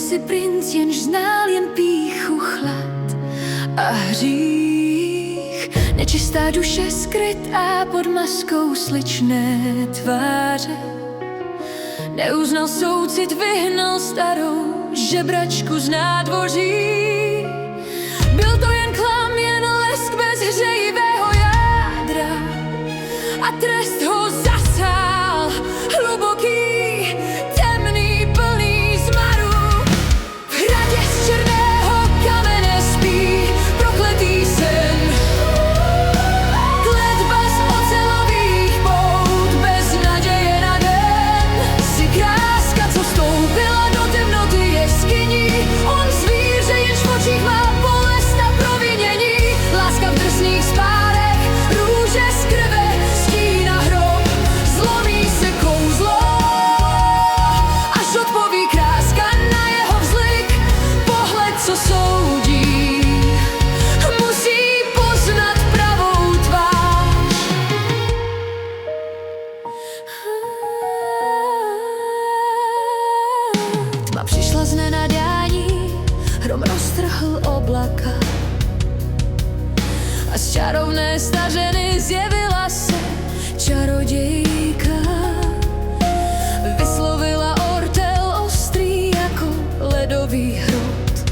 si princ, jenž znal jen pýchu, chlad a hřích. Nečistá duše skrytá pod maskou sličné tváře. Neuznal soucit, vyhnal starou žebračku z nádvoří. Byl to jen klam, jen lesk bez hřejivého jádra. A trest ho zasál hluboký, temný, plný zmaru. V hradě z černého kamene spí prokletý sen. Kletba z ocelových pout bez naděje na den. Si kráska, co vstoupila do temnoty jeskyní. On zvíře, jenž v očích má bolest a provinění. Láska v drsných spárech, růže z krve, stína hrob. Zlomí se kouzlo, až odpoví kráska na jeho vzlik. Pohled, co soudí, musí poznat pravou tvář. Tma přišla z nenadání, hrom roztrhl oblaka. A z čarovné stařeny zjevila se čarodějka. Vyslovila ortel ostrý jako ledový hrot.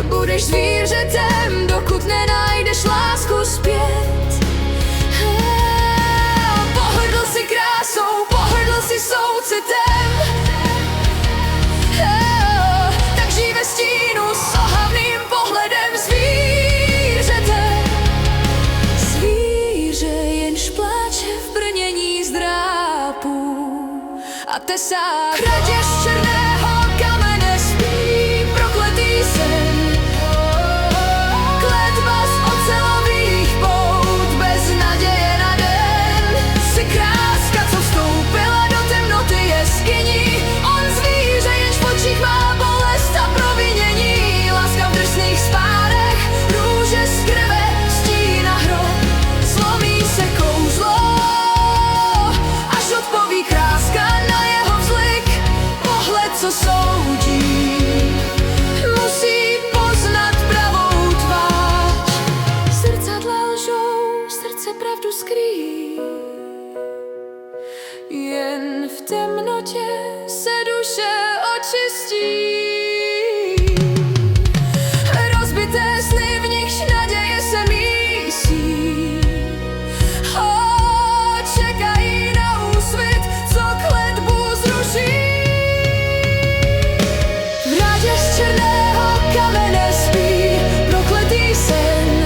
Budeš zvířetem, dokud nenajdeš lásku zpět. Pohrdl si krásou, pohrdl si soucitem. Tak žij ve stínu s ohavným pohledem zvířete. Zvíře, jenž pláče v brnění zdrápů a tesá. V hradě z černého kamene spí prokletý sen. Kletba z ocelových pout bez naděje na den. Si kráska, co vstoupila do temnoty jeskyní. On zvíře, jenž v očích má bolest a provinění. Láska v drsných spárech, růže z krve, stína hrob. Zlomí se kouzlo, až odpoví kráska na jeho vzlik. Pohled, co soudí, musí poznat pravou tvář. Zrcadla lžou, srdce pravdu skrýjí. Jen v temnotě se duše očistí. Rozbité sny, v nichž naděje se mísí. Čekají na úsvit, co kletbu zruší. V hradě z černého kamene spí prokletý sen.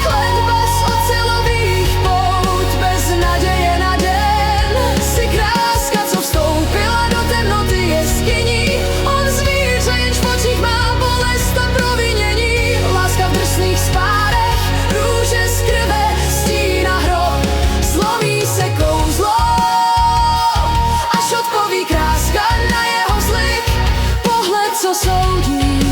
Kletba z ocelových pout bez naděje na den. Si kráska, co vstoupila do temnoty jeskyní. On zvíře, jenž v očích má bolest a provinění. Láska v drsných spárech, růže z krve, stína hrob. Zlomí se kouzlo, až odpoví kráska na jeho vzlik. Pohled, co soudí,